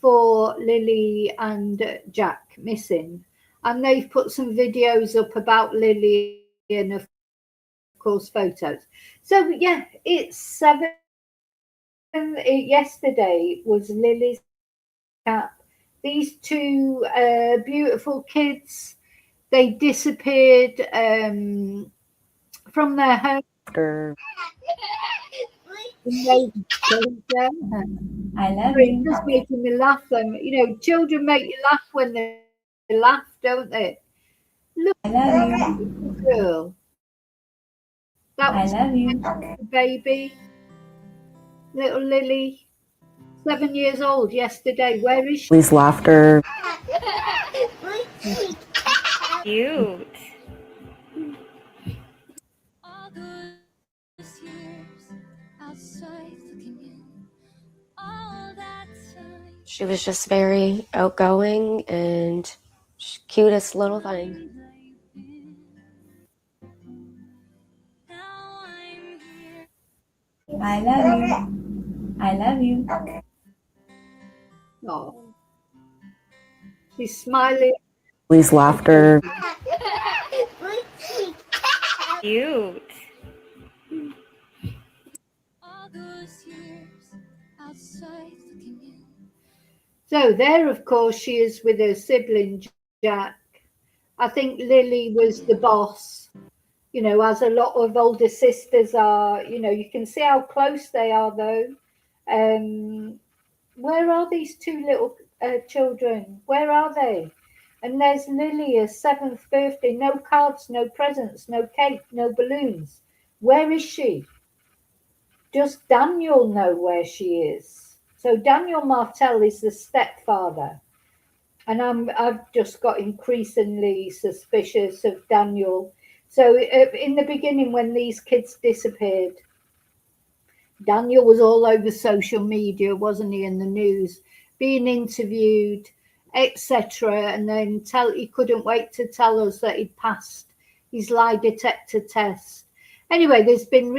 for Lilly and Jack missing, and they've put some videos up about Lilly and of course photos. So yeah, it's 7. Yesterday was Lily's cap. These two beautiful kids, they disappeared from their home. I love It's you. just making me laugh. Them, children make you laugh when they laugh, don't they? Look, I love you. girl. That I was love you. the baby, little Lily, 7 years old yesterday. Where is she? Please laughter. Cute. She was just very outgoing and cutest little thing. I love you. I love you. Oh, she's smiling. Please laughter. Cute. So there, of course, she is with her sibling, Jack. I think Lily was the boss, as a lot of older sisters are. You can see how close they are, though. Where are these two little children? Where are they? And there's Lily, her 7th birthday. No cards, no presents, no cake, no balloons. Where is she? Does Daniel know where she is? So Daniel Martell is the stepfather. And I've just got increasingly suspicious of Daniel. So in the beginning, when these kids disappeared, Daniel was all over social media, wasn't he, in the news, being interviewed, etc. And then he couldn't wait to tell us that he'd passed his lie detector test. Anyway, there's been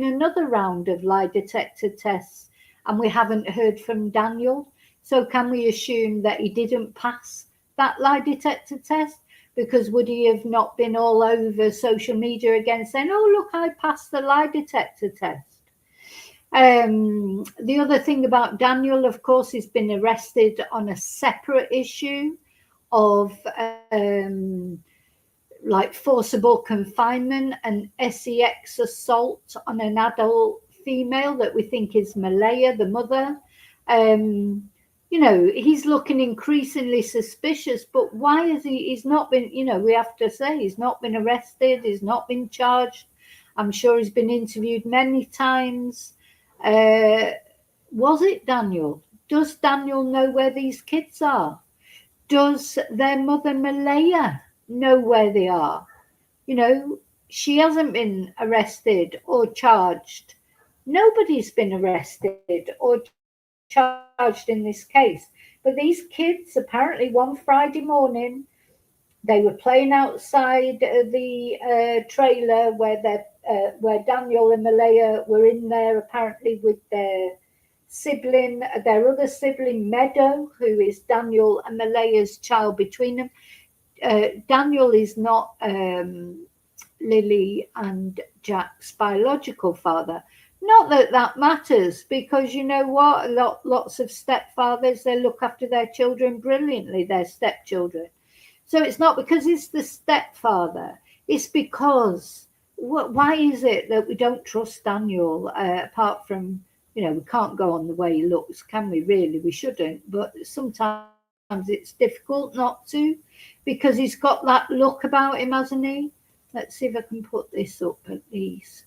another round of lie detector tests, and we haven't heard from Daniel. So can we assume that he didn't pass that lie detector test? Because would he have not been all over social media again saying, oh, look, I passed the lie detector test? The other thing about Daniel, of course, he's been arrested on a separate issue of like forcible confinement and sex assault on an adult female that we think is Malaya, the mother. He's looking increasingly suspicious, but why is he's not been, we have to say he's not been arrested, he's not been charged. I'm sure he's been interviewed many times. Was it Daniel? Does Daniel know where these kids are? Does their mother Malaya know where they are? She hasn't been arrested or charged. Nobody's been arrested or charged in this case. But these kids, apparently one Friday morning, they were playing outside the trailer where Daniel and Malaya were in there, apparently with their other sibling, Meadow, who is Daniel and Malaya's child between them. Daniel is not Lily and Jack's biological father. Not that that matters, because you know what? Lots of stepfathers, they look after their children brilliantly, their stepchildren. So it's not because it's the stepfather. It's because, why is it that we don't trust Daniel, apart from, we can't go on the way he looks, can we really? We shouldn't. But sometimes it's difficult not to, because he's got that look about him, hasn't he? Let's see if I can put this up at least.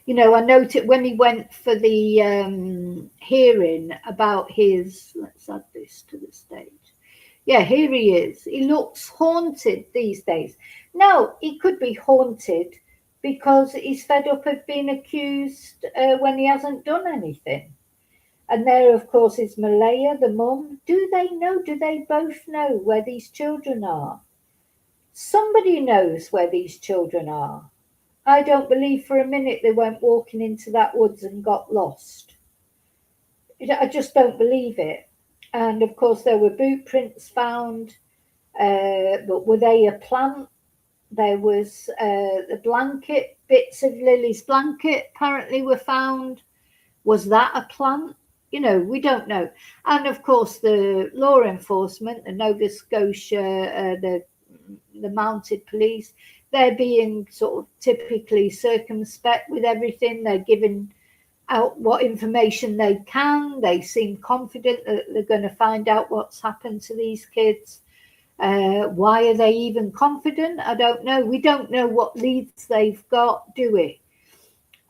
I noted when he went for the hearing about his, let's add this to the stage. Yeah, here he is. He looks haunted these days. Now, he could be haunted because he's fed up of being accused when he hasn't done anything. And there, of course, is Malaya, the mum. Do they both know where these children are? Somebody knows where these children are. I don't believe for a minute they went walking into that woods and got lost. I just don't believe it. And of course, there were boot prints found, but were they a plant? There was the blanket, bits of Lily's blanket apparently were found. Was that a plant? We don't know. And of course, the law enforcement, the Nova Scotia, the mounted police, they're being sort of typically circumspect with everything. They're giving out what information they can. They seem confident that they're going to find out what's happened to these kids. Why are they even confident? I don't know. We don't know what leads they've got, do we?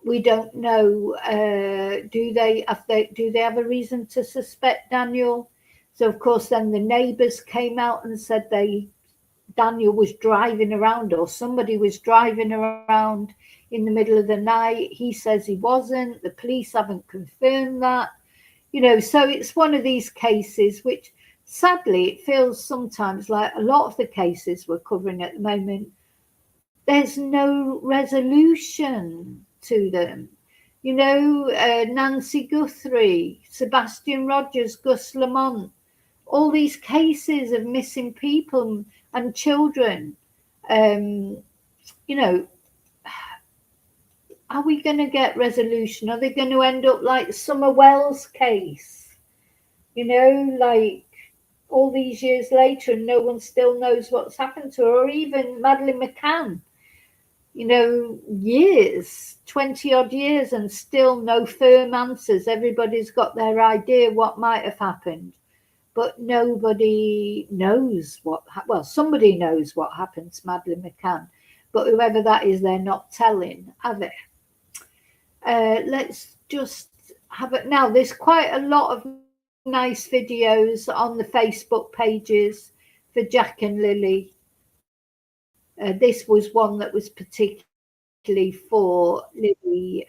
We don't know. Do they have a reason to suspect Daniel? So of course, then the neighbours came out and said Daniel was driving around, or somebody was driving around in the middle of the night. He says he wasn't. The police haven't confirmed that. So it's one of these cases which, sadly, it feels sometimes like a lot of the cases we're covering at the moment, there's no resolution to them. Nancy Guthrie, Sebastian Rogers, Gus Lamont, all these cases of missing people and children. Are we going to get resolution? Are they going to end up like Summer Wells case? Like all these years later and no one still knows what's happened to her, or even Madeleine McCann, years, 20 odd years, and still no firm answers. Everybody's got their idea what might have happened, but nobody knows somebody knows what happened to Madeleine McCann, but whoever that is, they're not telling, are they? Let's just have it now. There's quite a lot of nice videos on the Facebook pages for Jack and Lilly. This was one that was particularly for Lilly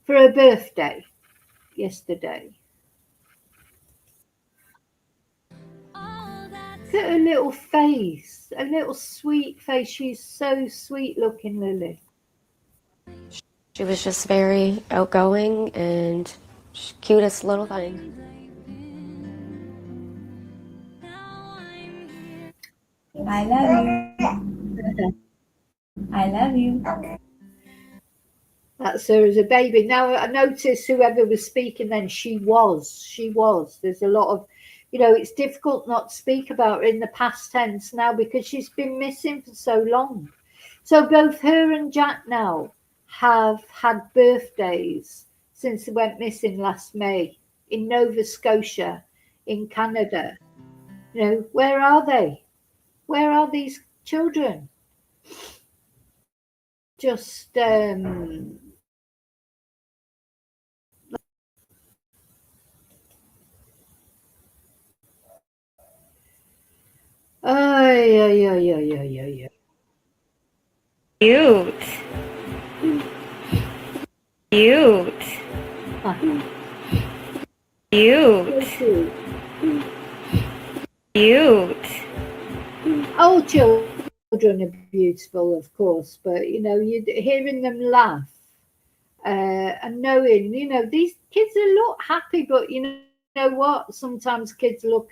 for her birthday yesterday. Look at her little face, a little sweet face. She's so sweet looking, Lilly. She was just very outgoing and cutest little thing. I love you. I love you. That's her as a baby. Now I noticed whoever was speaking then, she was. There's a lot of, it's difficult not to speak about her in the past tense now because she's been missing for so long. So both her and Jack now have had birthdays since they went missing last May in Nova Scotia, in Canada. Where are they? Where are these children? Just yeah. Cute. Cute. Cute. Cute. All children are beautiful, of course, but you hearing them laugh and knowing, these kids look happy, but you know what? Sometimes kids look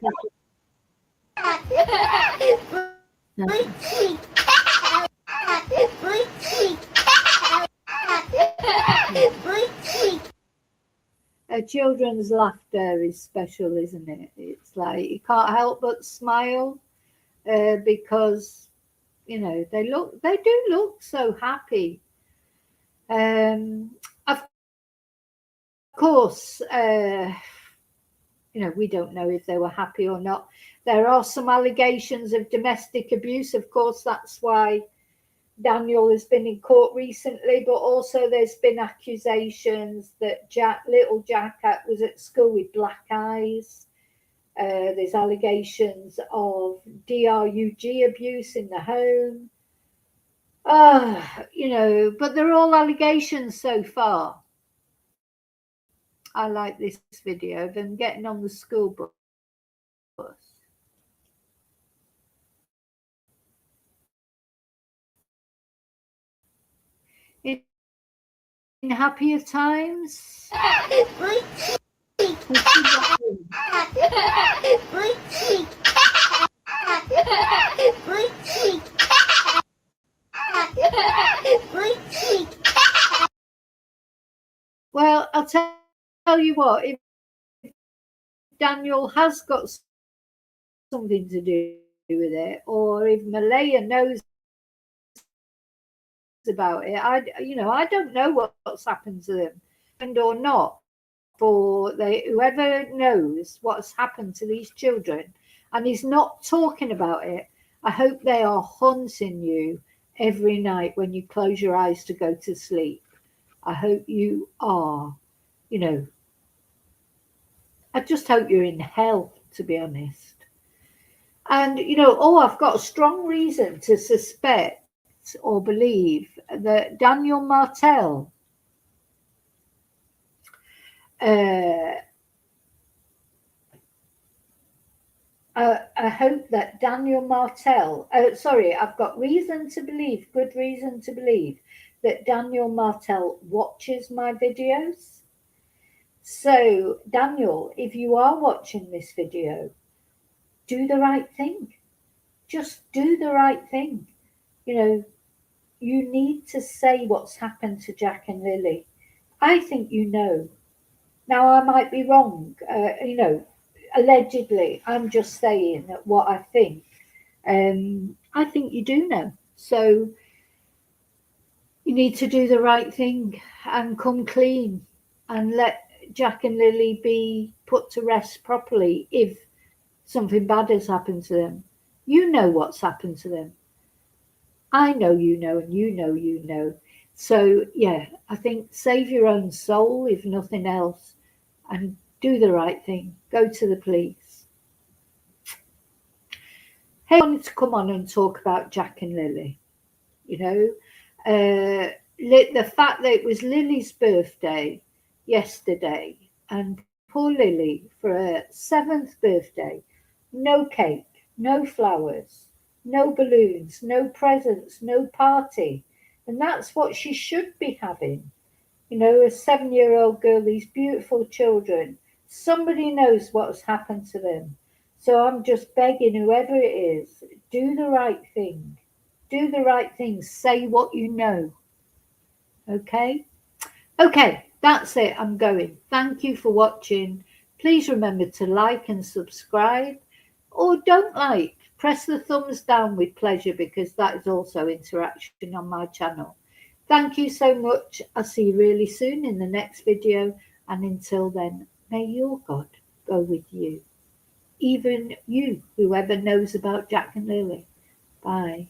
children's laughter is special, isn't it? It's like you can't help but smile because they do look so happy. Of course, we don't know if they were happy or not. There are some allegations of domestic abuse. Of course, that's why Daniel has been in court recently, but also there's been accusations that little Jack was at school with black eyes. There's allegations of DRUG abuse in the home. But they're all allegations so far. I like this video of them getting on the school bus. In happier times. I'll tell you what, if Daniel has got something to do with it, or if Malaya knows about it, I don't know what's happened to them, and or not. For whoever knows what's happened to these children and is not talking about it, I hope they are haunting you every night when you close your eyes to go to sleep. I hope you are, I just hope you're in hell, to be honest. And, I've got a strong reason to suspect or believe that Daniel Martel I hope that Daniel Martel, I've got good reason to believe that Daniel Martel watches my videos. So, Daniel, if you are watching this video, do the right thing. Just do the right thing. You need to say what's happened to Jack and Lilly. I think you know. Now, I might be wrong, allegedly. I'm just saying what I think. I think you do know. So you need to do the right thing and come clean and let Jack and Lilly be put to rest properly if something bad has happened to them. You know what's happened to them. I know you know, and you know you know. So, yeah, I think save your own soul, if nothing else, and do the right thing. Go to the police. Hey, I wanted to come on and talk about Jack and Lilly. The fact that it was Lily's birthday yesterday, and poor Lily, for her 7th birthday, no cake, no flowers, no balloons, no presents, no party. And that's what she should be having. A 7-year-old girl, these beautiful children, somebody knows what's happened to them. So I'm just begging whoever it is, do the right thing. Do the right thing. Say what you know. Okay? Okay, that's it. I'm going. Thank you for watching. Please remember to like and subscribe, or don't like. Press the thumbs down with pleasure, because that is also interaction on my channel. Thank you so much. I'll see you really soon in the next video. And until then, may your God go with you. Even you, whoever knows about Jack and Lilly. Bye.